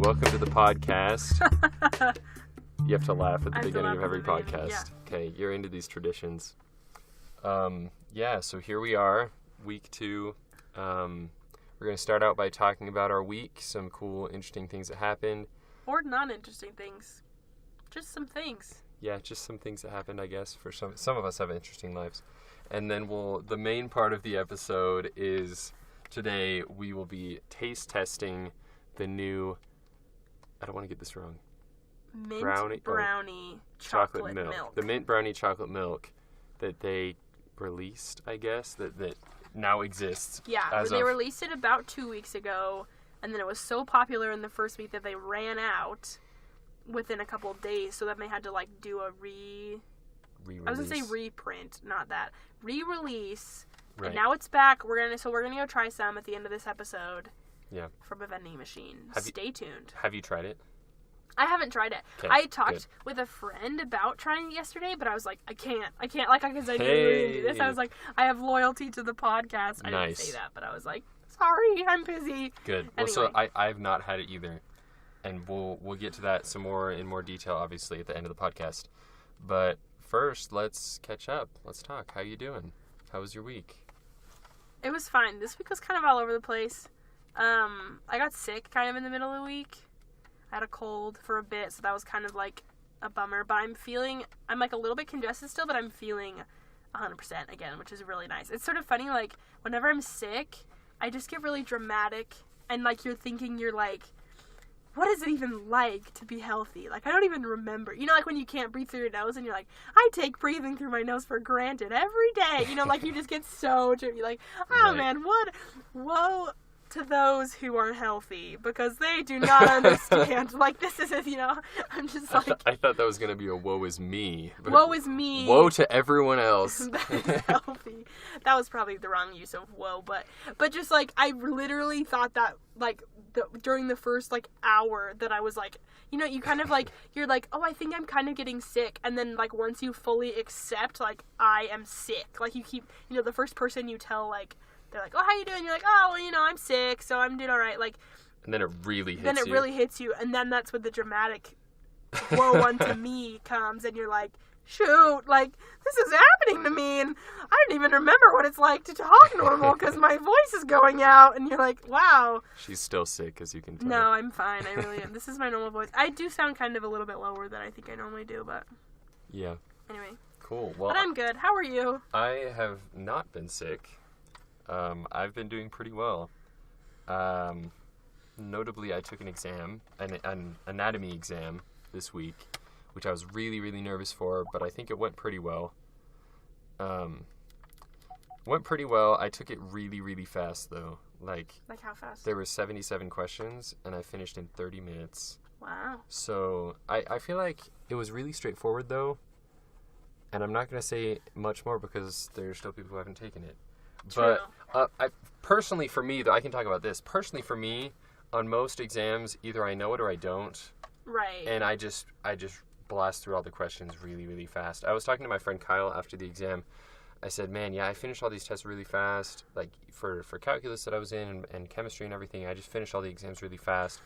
welcome to the podcast. You have to laugh at the beginning of every podcast. Yeah. Okay, you're into these traditions. So here we are, week 2. We're going to start out by talking about our week, some cool, interesting things that happened. Or non-interesting things. Just some things. Yeah, just some things that happened, I guess. For some of us have interesting lives. And then the main part of the episode is today we will be taste testing the new, I don't want to get this wrong. Mint brownie chocolate milk. The mint brownie chocolate milk that they released, I guess, that now exists. Yeah, they released it about 2 weeks ago, and then it was so popular in the first week that they ran out within a couple of days, so then they had to do a re-release. I was going to say reprint, not that. Re-release. Right. And now it's back. We're gonna go try some at the end of this episode. Yeah. From a vending machine. Stay tuned. Have you tried it? I haven't tried it. Okay, I talked with a friend about trying it yesterday, but I was like, I can't, because I knew we were going to do this. I was like, I have loyalty to the podcast. I didn't say that, but I was like, sorry, I'm busy. Good. Anyway. Well, so I've not had it either, and we'll get to that some more in more detail, obviously, at the end of the podcast. But first, let's catch up. Let's talk. How you doing? How was your week? It was fine. This week was kind of all over the place. I got sick kind of in the middle of the week. I had a cold for a bit, so that was kind of a bummer. But I'm a little bit congested still, but I'm feeling 100% again, which is really nice. It's sort of funny, whenever I'm sick, I just get really dramatic, and you're thinking, what is it even like to be healthy? I don't even remember. When you can't breathe through your nose and you're like, I take breathing through my nose for granted every day. You just get so, you're like, oh right. Man, woe to those who are healthy, because they do not understand. This is, I'm just I thought that was going to be a woe is me. Woe is me. Woe to everyone else. That is healthy. That was probably the wrong use of woe, but just, I literally thought that, during the first, hour that I was, you kind of, you're like, oh, I think I'm kind of getting sick, and then, once you fully accept, I am sick, you keep, the first person you tell, they're like, oh, how you doing? You're like, oh, well, I'm sick, so I'm doing all right. And then it really hits you. And then that's when the dramatic woe unto me comes, and you're like, shoot, this is happening to me, and I don't even remember what it's like to talk normal because my voice is going out, and you're like, wow. She's still sick, as you can tell. No, I'm fine. I really am. This is my normal voice. I do sound kind of a little bit lower than I think I normally do, but... Yeah. Anyway. Cool. Well, but I'm good. How are you? I have not been sick. I've been doing pretty well. Notably, I took an exam, an anatomy exam this week, which I was really, really nervous for, but I think it went pretty well. I took it really, really fast, though. Like how fast? There were 77 questions, and I finished in 30 minutes. Wow. So, I feel like it was really straightforward, though, and I'm not going to say much more because there's still people who haven't taken it. True. But personally for me, though, I can talk about this. Personally for me, on most exams, either I know it or I don't. Right. And I just blast through all the questions really, really fast. I was talking to my friend Kyle after the exam. I said, man, yeah, I finished all these tests really fast. For calculus that I was in and chemistry and everything, I just finished all the exams really fast.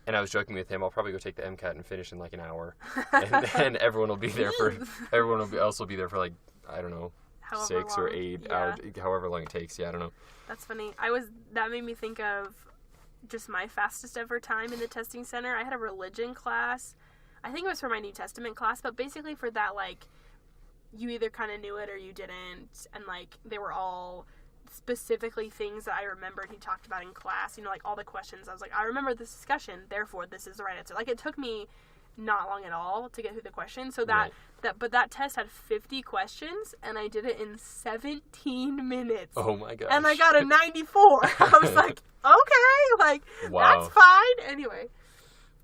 And I was joking with him, I'll probably go take the MCAT and finish in an hour. And then everyone will be there for I don't know, however 6 long. or 8 Yeah. hours, however long it takes. Yeah, I don't know. That's funny. That made me think of just my fastest ever time in the testing center. I had a religion class. I think it was for my New Testament class, but basically for that, you either kind of knew it or you didn't, and, they were all specifically things that I remembered he talked about in class, all the questions. I was like, I remember this discussion, therefore this is the right answer. It took me not long at all to get through the questions, so that test had 50 questions, and I did it in 17 minutes. Oh my gosh. And I got a 94. I was like, okay, wow. That's fine. Anyway,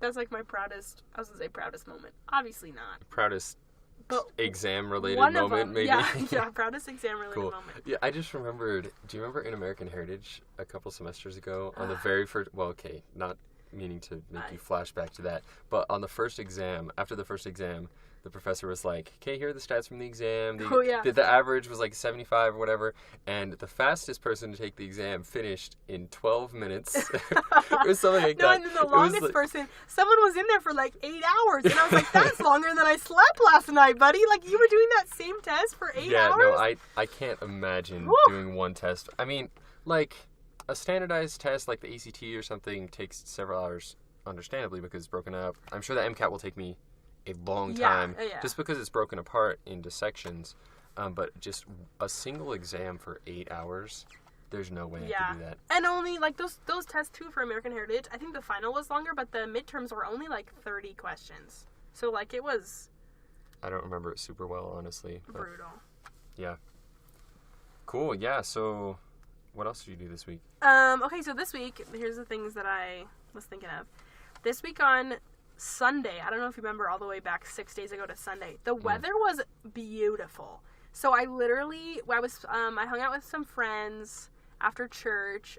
that's my proudest moment. Obviously not. Proudest exam-related moment, maybe? Yeah, proudest exam-related moment. Yeah, I just remembered, do you remember in American Heritage a couple semesters ago on the very first, meaning to make you flash back to that. But on the first exam, after the first exam, the professor was like, okay, here are the stats from the exam. The average was like 75 or whatever. And the fastest person to take the exam finished in 12 minutes. It was something like that. And then the longest person, someone was in there for like 8 hours. And I was like, that's longer than I slept last night, buddy. Like, you were doing that same test for 8 hours? Yeah, no, I can't imagine doing one test. I mean, like, a standardized test like the ACT or something takes several hours, understandably, because it's broken up. I'm sure the MCAT will take me a long time just because it's broken apart into sections. But just a single exam for 8 hours, there's no way I could do that. And only, like, those tests, too, for American Heritage, I think the final was longer, but the midterms were only, like, 30 questions. So, like, it was... I don't remember it super well, honestly. Brutal. Yeah. Cool, yeah, so... What else did you do this week? Okay, so this week, here's the things that I was thinking of. This week on Sunday, I don't know if you remember all the way back 6 days ago to Sunday, the weather was beautiful. So I hung out with some friends after church.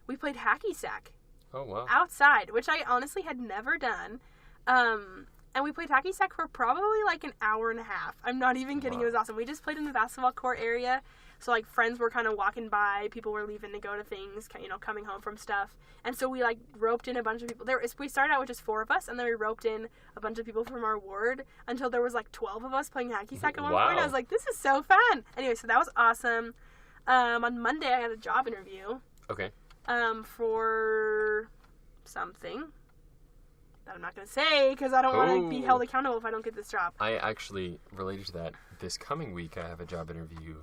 We played hacky sack. Oh, wow. Outside, which I honestly had never done. And we played hacky sack for probably like an hour and a half. I'm not even kidding. Wow. It was awesome. We just played in the basketball court area. So, like, friends were kind of walking by. People were leaving to go to things, you know, coming home from stuff. And so we, like, roped in a bunch of people. We started out with just 4 of us, and then we roped in a bunch of people from our ward until there was, like, 12 of us playing hacky sack at one point. I was like, this is so fun. Anyway, so that was awesome. On Monday, I had a job interview. Okay. For something that I'm not going to say because I don't want to be held accountable if I don't get this job. I actually, related to that, this coming week I have a job interview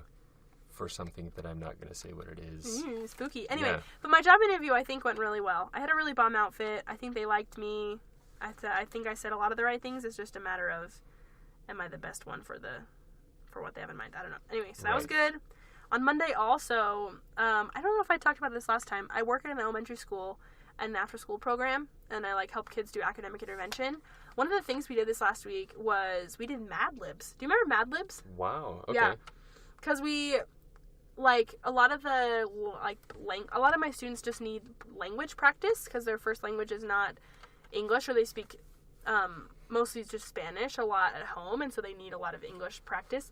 for something that I'm not going to say what it is. Spooky. Anyway, but my job interview I think went really well. I had a really bomb outfit. I think they liked me. I think I said a lot of the right things. It's just a matter of, am I the best one for what they have in mind? I don't know. Anyway, so that was good. On Monday also, I don't know if I talked about this last time. I work at an elementary school and an after-school program, and I, like, help kids do academic intervention. One of the things we did this last week was we did Mad Libs. Do you remember Mad Libs? Wow. Okay. Yeah. Because we... Like, a lot of my students just need language practice because their first language is not English, or they speak mostly just Spanish a lot at home, and so they need a lot of English practice.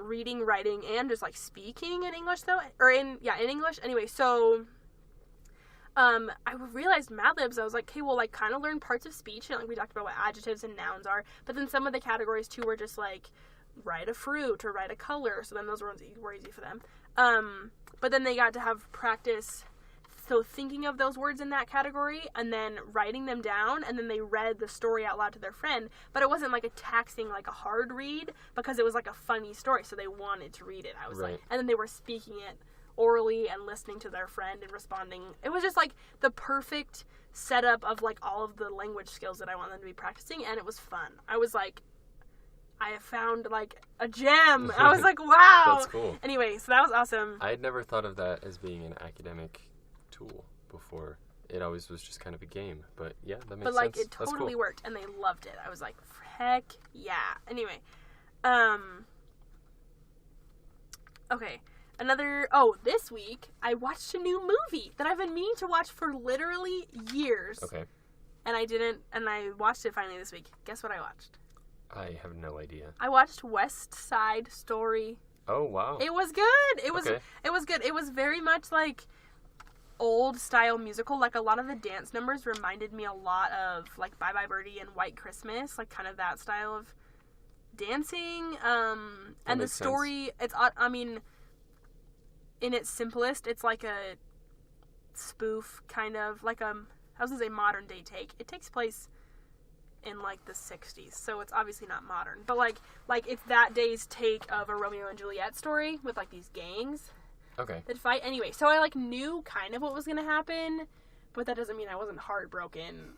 Reading, writing, and just, like, speaking in English, though. In English. Anyway, so I realized Mad Libs, I was like, okay, well, like, kind of learn parts of speech, and, like, we talked about what adjectives and nouns are, but then some of the categories, too, were just, like, write a fruit or write a color, so then those were easy for them. But then they got to have practice, so thinking of those words in that category and then writing them down, and then they read the story out loud to their friend, but it wasn't like a taxing, like a hard read, because it was like a funny story, so they wanted to read it. I was like, and then they were speaking it orally and listening to their friend and responding. It was just like the perfect setup of like all of the language skills that I want them to be practicing, and it was fun. I was like, I have found, like, a gem. I was like, wow. That's cool. Anyway, so that was awesome. I had never thought of that as being an academic tool before. It always was just kind of a game. But, yeah, that makes sense. But, like, it totally worked, and they loved it. I was like, heck yeah. Anyway. Okay. This week, I watched a new movie that I've been meaning to watch for literally years. Okay. And I watched it finally this week. Guess what I watched? I have no idea. I watched West Side Story. Oh, wow. It was good. It was good. It was very much like old style musical. Like, a lot of the dance numbers reminded me a lot of like Bye Bye Birdie and White Christmas, like kind of that style of dancing. And the story, it's, I mean, in its simplest, it's like a spoof kind of like I was gonna say modern day take. It takes place in like the 60s, so it's obviously not modern, but like it's that day's take of a Romeo and Juliet story with like these gangs that fight. Anyway, so I like knew kind of what was gonna happen, but that doesn't mean I wasn't heartbroken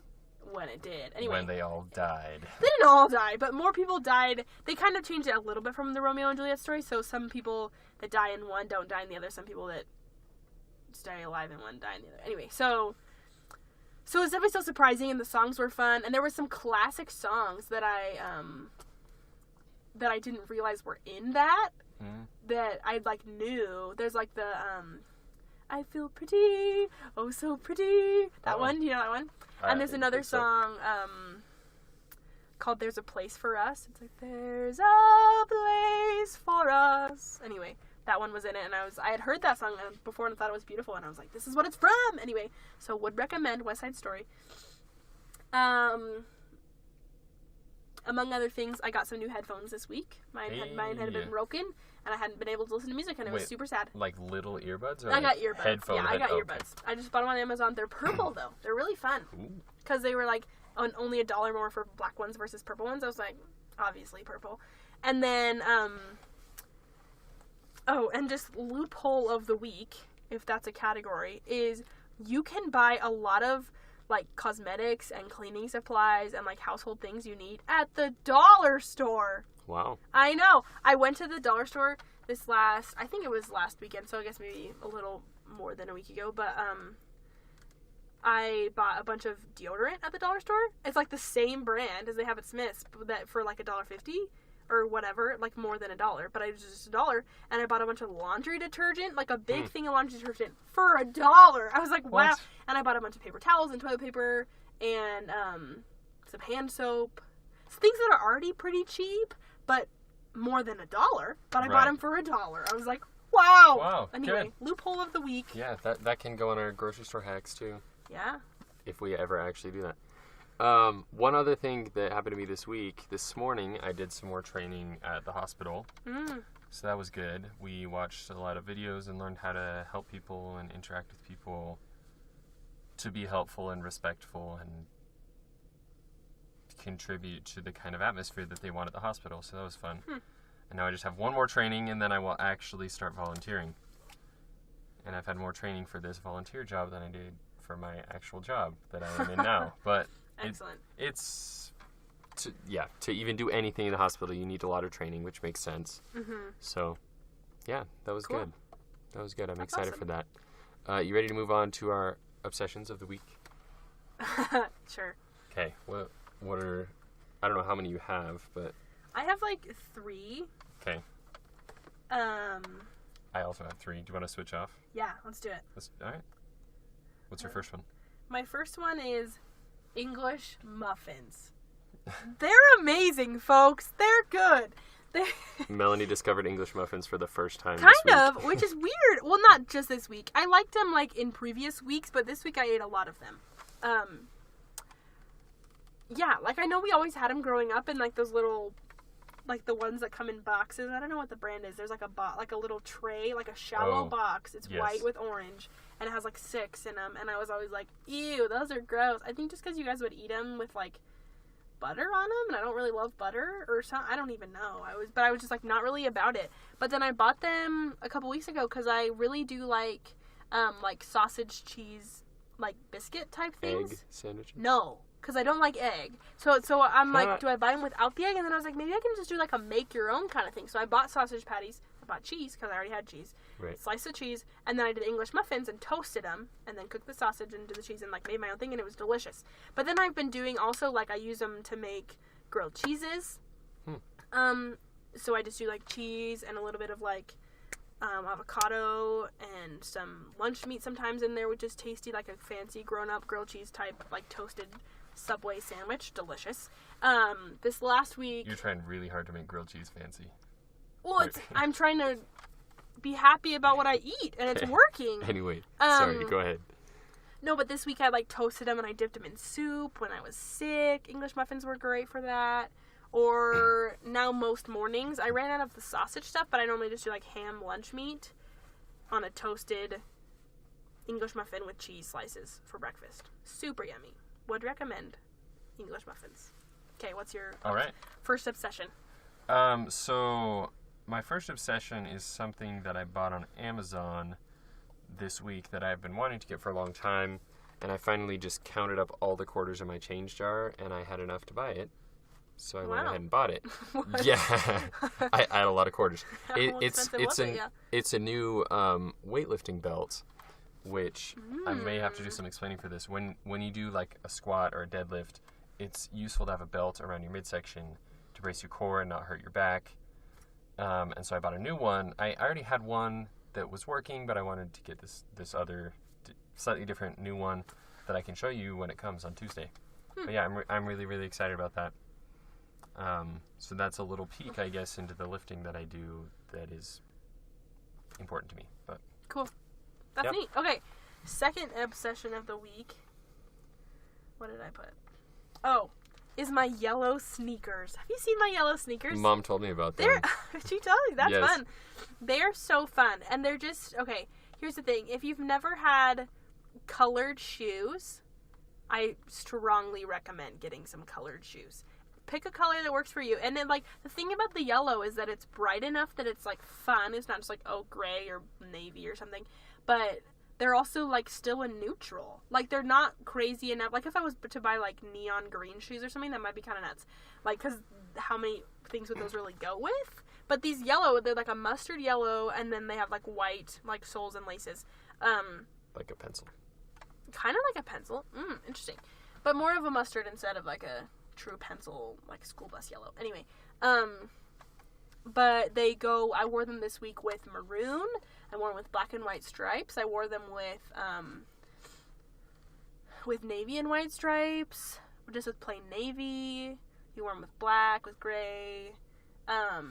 when it did. Anyway, when they all died. They didn't all die, but more people died. They kind of changed it a little bit from the Romeo and Juliet story, so some people that die in one don't die in the other. Some people that stay alive in one die in the other. Anyway, so it was definitely so surprising, and the songs were fun, and there were some classic songs that I didn't realize were in that I like knew. There's like the I feel pretty, oh so pretty. That one, you know that one? And there's another song called There's a Place for Us. It's like, there's a place for us. Anyway, that one was in it, and I had heard that song before and thought it was beautiful, and I was like, this is what it's from. Anyway, so would recommend West Side Story. Among other things, I got some new headphones this week. Mine had been broken, and I hadn't been able to listen to music, and it was super sad. Like little earbuds? Or I got earbuds. Headphone, yeah, I got earbuds. I just bought them on Amazon. They're purple, though. They're really fun. Because they were, like, only $1 more for black ones versus purple ones. I was like, obviously purple. And then, and just loophole of the week, if that's a category, is you can buy a lot of, like, cosmetics and cleaning supplies and, like, household things you need at the dollar store. Wow. I know. I went to the dollar store I think it was last weekend, so I guess maybe a little more than a week ago, but, I bought a bunch of deodorant at the dollar store. It's, like, the same brand as they have at Smith's, but that for, like, $1.50 or whatever, like, more than $1, but it was just $1, and I bought a bunch of laundry detergent, like, a big thing of laundry detergent for $1. I was like, wow. What? And I bought a bunch of paper towels and toilet paper and some hand soap. Things that are already pretty cheap, but more than $1. But I bought them for $1. I was like, wow. Wow. Anyway, good. Loophole of the week. Yeah, that can go on our grocery store hacks too. Yeah. If we ever actually do that. One other thing that happened to me this morning, I did some more training at the hospital. So that was good. We watched a lot of videos and learned how to help people and interact with people to be helpful and respectful and contribute to the kind of atmosphere that they want at the hospital. So that was fun. And now I just have one more training, and then I will actually start volunteering. And I've had more training for this volunteer job than I did for my actual job that I am in now. But excellent. To even do anything in the hospital, you need a lot of training, which makes sense. So, yeah, that was good. That was good. I'm excited for that. You ready to move on to our obsessions of the week? Sure. Okay. What are... I don't know how many you have, but... I have, like, 3. Okay. I also have 3. Do you want to switch off? Yeah, let's do it. All right. What's your first one? My first one is English muffins. They're amazing, folks. They're good. Melanie discovered English muffins for the first time this Kind week. of, which is weird. Well, not just this week. I liked them, like, in previous weeks, but this week I ate a lot of them. Yeah, like, I know we always had them growing up in, like, those little... like the ones that come in boxes. I don't know what the brand is. There's like a little tray, like a shallow box. It's white with orange, and it has like 6 in them. And I was always like, ew, those are gross. I think just because you guys would eat them with like butter on them, and I don't really love butter or something. I don't even know. I was just like not really about it. But then I bought them a couple weeks ago because I really do like sausage cheese like biscuit type things. Egg sandwiches? No. Because I don't like egg. So I'm like, do I buy them without the egg? And then I was like, maybe I can just do like a make your own kind of thing. So I bought sausage patties. I bought cheese because I already had cheese. Right. Slice of cheese. And then I did English muffins and toasted them. And then cooked the sausage and did the cheese and like made my own thing. And it was delicious. But then I've been doing also like I use them to make grilled cheeses. So I just do like cheese and a little bit of like avocado and some lunch meat sometimes in there, which is tasty, like a fancy grown-up grilled cheese type like toasted Subway sandwich. Delicious. This last week... You're trying really hard to make grilled cheese fancy. Well, I'm trying to be happy about what I eat, and it's working. Anyway, sorry, go ahead. No, but this week I, like, toasted them, and I dipped them in soup when I was sick. English muffins were great for that. Or now most mornings, I ran out of the sausage stuff, but I normally just do, like, ham lunch meat on a toasted English muffin with cheese slices for breakfast. Super yummy. Would recommend English muffins. Okay, what's your first obsession? So my first obsession is something that I bought on Amazon this week that I've been wanting to get for a long time, and I finally just counted up all the quarters in my change jar, and I had enough to buy it. So I went ahead and bought it. Yeah, I had a lot of quarters. It's a new weightlifting belt, which I may have to do some explaining for this. When you do like a squat or a deadlift, it's useful to have a belt around your midsection to brace your core and not hurt your back. And so I bought a new one. I already had one that was working, but I wanted to get this other slightly different new one that I can show you when it comes on Tuesday. But yeah, I'm really, really excited about that. So that's a little peek, I guess, into the lifting that I do that is important to me. But cool. That's neat. Okay, second obsession of the week. What did I put? Oh, is my yellow sneakers. Have you seen my yellow sneakers? Mom told me about them. She told me. That's Yes. fun. They are so fun. And they're just, okay, here's the thing. If you've never had colored shoes, I strongly recommend getting some colored shoes. Pick a color that works for you. And then, like, the thing about the yellow is that it's bright enough that it's, like, fun. It's not just, like, oh, gray or navy or something. But they're also, like, still a neutral. Like, they're not crazy enough. Like, if I was to buy, like, neon green shoes or something, that might be kind of nuts. Like, because how many things would those really go with? But these yellow, they're, like, a mustard yellow, and then they have, like, white, like, soles and laces. Like a pencil. Kind of like a pencil. Interesting. But more of a mustard instead of, like, a true pencil, like, school bus yellow. Anyway, but they go, I wore them this week with maroon. I wore them with black and white stripes. I wore them with navy and white stripes, just with plain navy. You wore them with black, with gray. I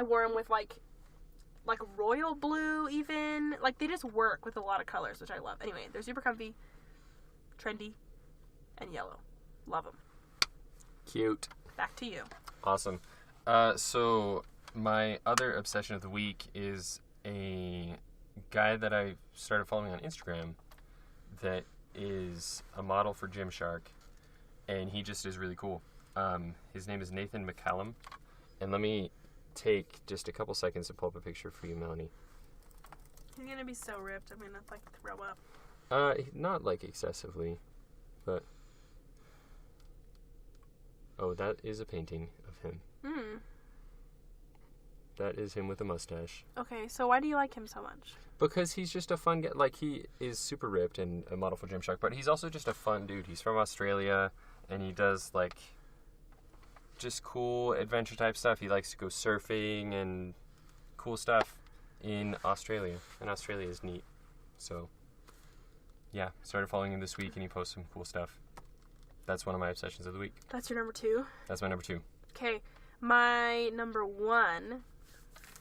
wore them with, like royal blue even. Like, they just work with a lot of colors, which I love. Anyway, they're super comfy, trendy, and yellow. Love them. Cute. Back to you. Awesome. So my other obsession of the week is a guy that I started following on Instagram that is a model for Gymshark, and he just is really cool. His name is Nathan McCallum, and let me take just a couple seconds to pull up a picture for you, Melanie. He's gonna be so ripped, I'm gonna, like, throw up. Not, like, excessively, but... Oh, that is a painting of him. That is him with a mustache. Okay, so why do you like him so much? Because he's just a fun guy. Like, he is super ripped and a model for Gymshark, but he's also just a fun dude. He's from Australia, and he does, like, just cool adventure type stuff. He likes to go surfing and cool stuff in Australia, and Australia is neat. So, yeah, started following him this week, and he posts some cool stuff. That's one of my obsessions of the week. That's your number 2? That's my number 2. Okay, my number 1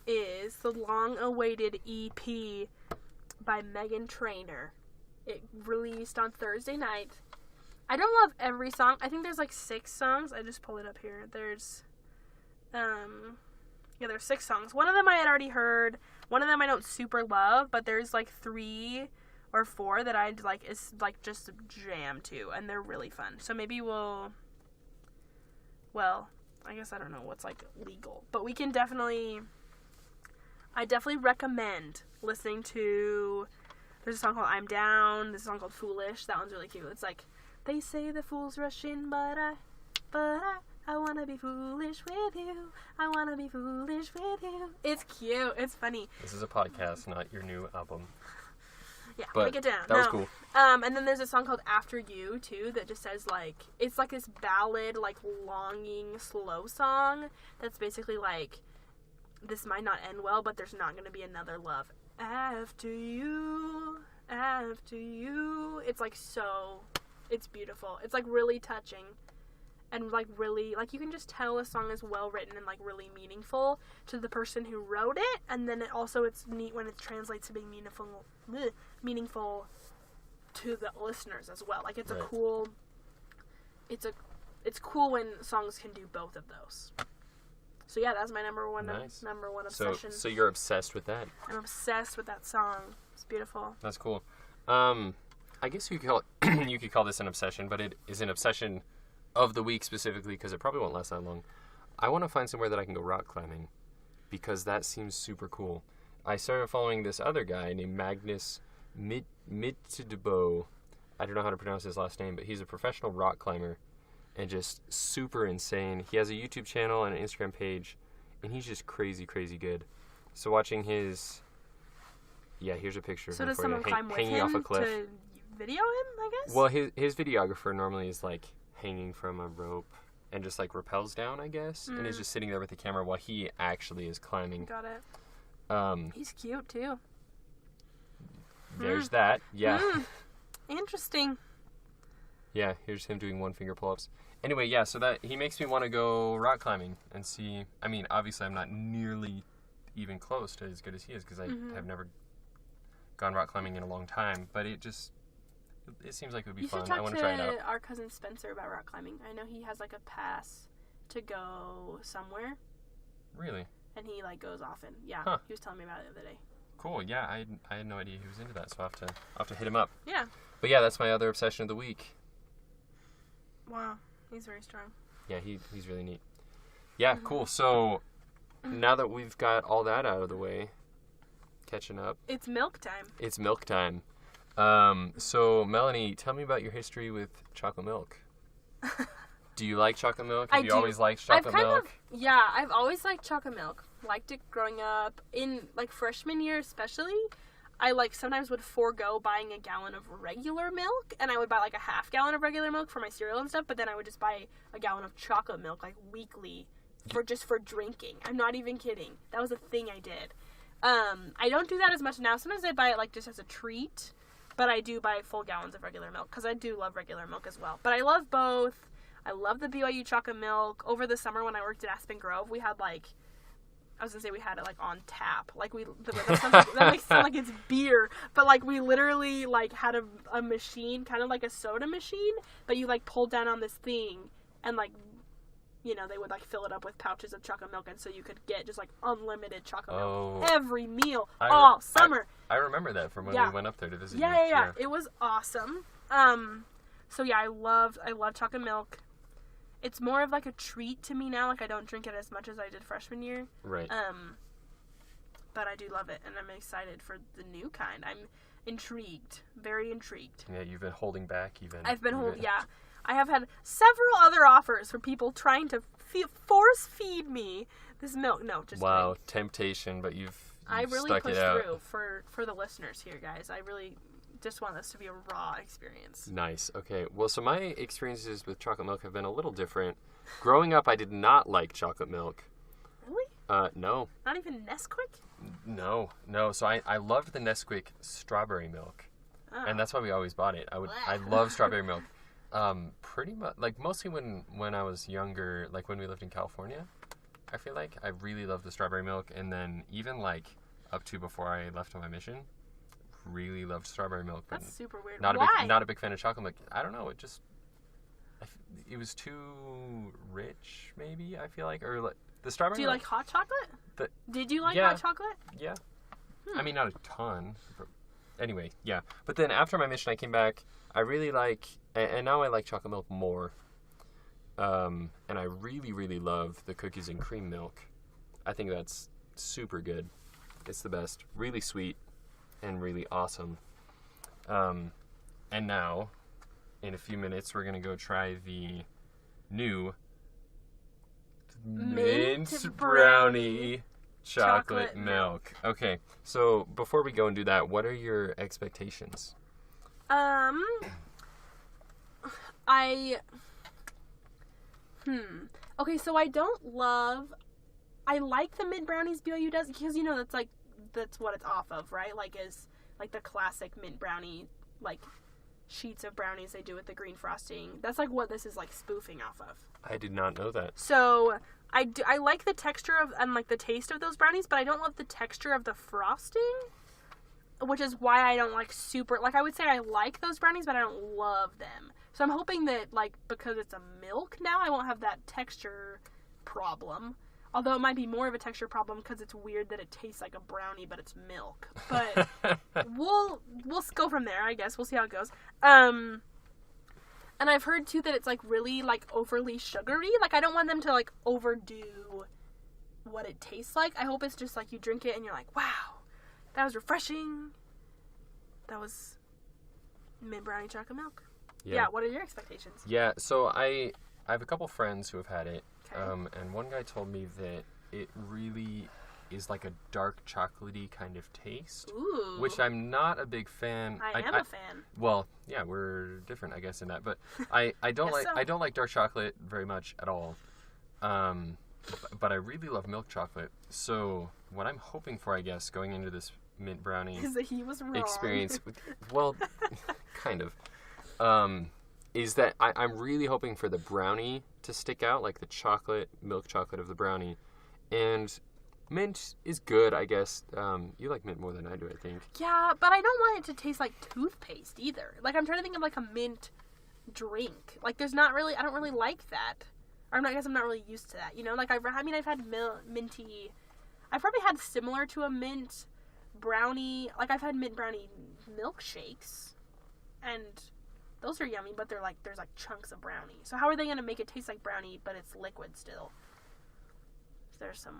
is the long-awaited EP by Meghan Trainor. It released on Thursday night. I don't love every song. I think there's, like, 6 songs. I just pull it up here. There's, there's 6 songs. One of them I had already heard. One of them I don't super love, but there's, like, 3 or 4 that I'd, like, is, like, just a jam to, and they're really fun. So maybe well, I guess I don't know what's, like, legal, but we can I definitely recommend listening to, there's a song called I'm Down, there's a song called Foolish, that one's really cute. It's like, they say the fools rush in, but I wanna be foolish with you, I wanna be foolish with you. It's cute, it's funny. This is a podcast, not your new album. Yeah, but break it down. That was cool. And then there's a song called After You, too, that just says, like, it's like this ballad, like, longing, slow song that's basically like, this might not end well, but there's not going to be another love. After you. It's, like, it's beautiful. It's, like, really touching. And, like, really, like, you can just tell a song is well written and, like, really meaningful to the person who wrote it. And then it's neat when it translates to being meaningful to the listeners as well. Like, it's right. It's cool when songs can do both of those. So yeah, that's my number one obsession. So you're obsessed with that? I'm obsessed with that song. It's beautiful. That's cool. I guess you could call this an obsession, but it is an obsession of the week specifically because it probably won't last that long. I want to find somewhere that I can go rock climbing because that seems super cool. I started following this other guy named Magnus Mitidebo. I don't know how to pronounce his last name, but he's a professional rock climber and just super insane. He has a YouTube channel and an Instagram page, and he's just crazy, crazy good. So watching his... Yeah, here's a picture of him does for someone you. climb with hanging him off a cliff. to video him, I guess? Well, his videographer normally is, like, hanging from a rope and just, like, rappels down, I guess, and is just sitting there with the camera while he actually is climbing. Got it. He's cute too. There's that. Yeah. Interesting. Yeah, here's him doing one finger pull-ups. Anyway, yeah, so that he makes me want to go rock climbing and see. I mean, obviously I'm not nearly even close to as good as he is because I have never gone rock climbing in a long time, but it seems like it would be fun. I want to try it out. You should talk to our cousin Spencer about rock climbing. I know he has like a pass to go somewhere. Really? And he like goes often. Yeah. Huh. He was telling me about it the other day. Cool. Yeah, I had no idea he was into that, so I'll have to hit him up. Yeah. But yeah, that's my other obsession of the week. Wow. He's very strong. Yeah, he's really neat. Yeah, cool. So now that we've got all that out of the way, catching up. It's milk time. It's milk time. So Melanie, tell me about your history with chocolate milk. Do you like chocolate milk? Have you always liked chocolate milk? I've always liked chocolate milk. Liked it growing up. In like freshman year especially, I like sometimes would forego buying a gallon of regular milk, and I would buy like a half gallon of regular milk for my cereal and stuff, but then I would just buy a gallon of chocolate milk like weekly for drinking. I'm not even kidding. That was a thing I did. I don't do that as much now. Sometimes I buy it like just as a treat, but I do buy full gallons of regular milk because I do love regular milk as well. But I love both. I love the BYU chocolate milk. Over the summer when I worked at Aspen Grove, we had we had it like on tap. Like that makes it sound like it's beer, but like we literally like had a machine, kind of like a soda machine, but you like pulled down on this thing and like, you know, they would like fill it up with pouches of chocolate milk, and so you could get just like unlimited chocolate milk every meal all summer. I remember that from when we went up there to visit you. Yeah. It was awesome. So yeah, I love chocolate milk. It's more of like a treat to me now. Like I don't drink it as much as I did freshman year. Right. But I do love it, and I'm excited for the new kind. I'm intrigued, very intrigued. Yeah, you've been holding back even. I've been holding. Yeah, I have had several other offers for people trying to force feed me this milk. No, just wow, kidding. Temptation, but I really stuck pushed it out. Through for the listeners here, guys. I really just want this to be a raw experience. Nice. Okay. Well, so my experiences with chocolate milk have been a little different. Growing up, I did not like chocolate milk. Really? No. Not even Nesquik? No. So I loved the Nesquik strawberry milk, and that's why we always bought it. I love strawberry milk. Pretty much, like mostly when I was younger, like when we lived in California, I feel like I really loved the strawberry milk, and then even like up to before I left on my mission, really loved strawberry milk. But that's super weird. Why? Not a big fan of chocolate milk. I don't know. It was too rich, maybe. I feel like, or like the strawberry. Do you like hot chocolate? Did you like hot chocolate? Yeah. I mean, not a ton. Anyway, yeah. But then after my mission, I came back. I really like, and now I like chocolate milk more. And I really, really love the cookies and cream milk. I think that's super good. It's the best. Really sweet and really awesome. And now, in a few minutes, we're going to go try the new mint brownie chocolate milk. Okay, so before we go and do that, what are your expectations? Okay, so I like the mint brownies BYU does, because, you know, that's what it's off of, right? Like, is, like, the classic mint brownie, like, sheets of brownies they do with the green frosting. That's, like, what this is, like, spoofing off of. I did not know that. So, I like the texture of, and, like, the taste of those brownies, but I don't love the texture of the frosting, which is why I don't like I would say I like those brownies, but I don't love them. So I'm hoping that, like, because it's a milk now, I won't have that texture problem. Although it might be more of a texture problem because it's weird that it tastes like a brownie, but it's milk. But we'll go from there, I guess. We'll see how it goes. And I've heard, too, that it's, like, really, like, overly sugary. Like, I don't want them to, like, overdo what it tastes like. I hope it's just, like, you drink it and you're like, wow, that was refreshing. That was mint brownie chocolate milk. Yeah, what are your expectations? Yeah, so I have a couple friends who have had it. Okay. And one guy told me that it really is like a dark chocolatey kind of taste. Ooh. Which I'm not a big fan. I am a fan. Well, yeah, we're different, I guess, in that. But I don't I don't like dark chocolate very much at all. but I really love milk chocolate. So what I'm hoping for, I guess, going into this mint brownie Is that he was wrong. experience, well, kind of, is that I'm really hoping for the brownie to stick out, like the milk chocolate of the brownie. And mint is good, I guess. You like mint more than I do, I think. Yeah, but I don't want it to taste like toothpaste either. Like, I'm trying to think of like a mint drink. Like, there's not really, I don't really like that. Or I guess I'm not really used to that, you know? Like, I've had minty, I've probably had similar to a mint brownie. Like, I've had mint brownie milkshakes. And those are yummy, but they're like, there's like chunks of brownie. So how are they going to make it taste like brownie, but it's liquid still? There's some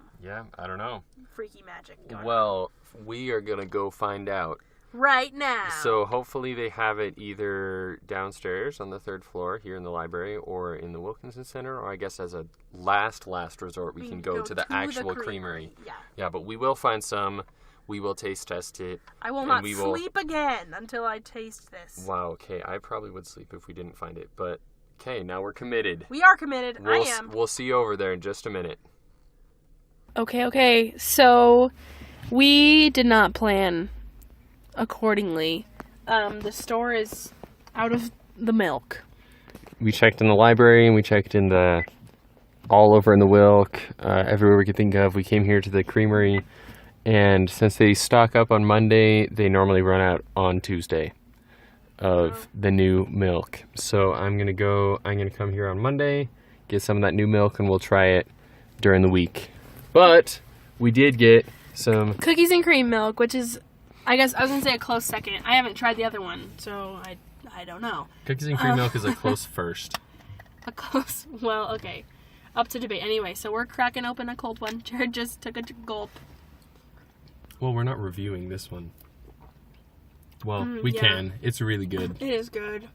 I don't know. freaky magic going on. Well, we are going to go find out. Right now. So hopefully they have it either downstairs on the 3rd floor here in the library or in the Wilkinson Center, or I guess as a last resort we can go to the actual creamery. Yeah. Yeah, but we will find some. We will taste test it. I will not sleep again until I taste this. Wow, okay. I probably would sleep if we didn't find it. But, okay, now we're committed. We are committed. I am. We'll see you over there in just a minute. Okay. So, we did not plan accordingly. The store is out of the milk. We checked in the library and we checked in all over in the Wilk, everywhere we could think of. We came here to the creamery. And since they stock up on Monday, they normally run out on Tuesday of the new milk. So I'm going to come here on Monday, get some of that new milk, and we'll try it during the week. But we did get some cookies and cream milk, which is, I guess, I was going to say a close second. I haven't tried the other one, so I don't know. Cookies and cream milk is a close first. Well, okay. Up to debate. Anyway, so we're cracking open a cold one. Jared just took a gulp. Well, we're not reviewing this one. Well, we can. It's really good. It is good.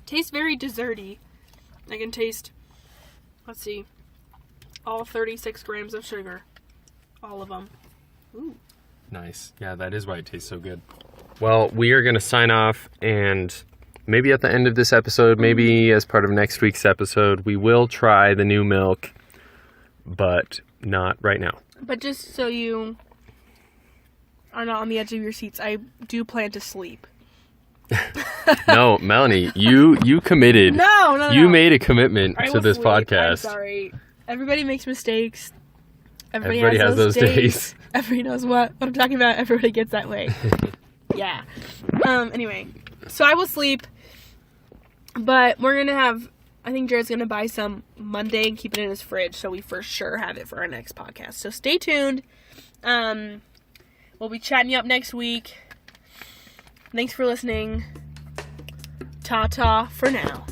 Tastes very desserty. I can taste, let's see, all 36 grams of sugar. All of them. Ooh. Nice. Yeah, that is why it tastes so good. Well, we are going to sign off, and maybe at the end of this episode, maybe as part of next week's episode, we will try the new milk, but not right now. But just so you are not on the edge of your seats, I do plan to sleep. No, Melanie, you committed. No. You made a commitment to this podcast. I'm sorry. Everybody makes mistakes. Everybody has those days. Everybody knows what I'm talking about. Everybody gets that way. Yeah. Anyway, so I will sleep, but we're going to have, I think Jared's going to buy some Monday and keep it in his fridge so we for sure have it for our next podcast. So stay tuned. We'll be chatting you up next week. Thanks for listening. Ta-ta for now.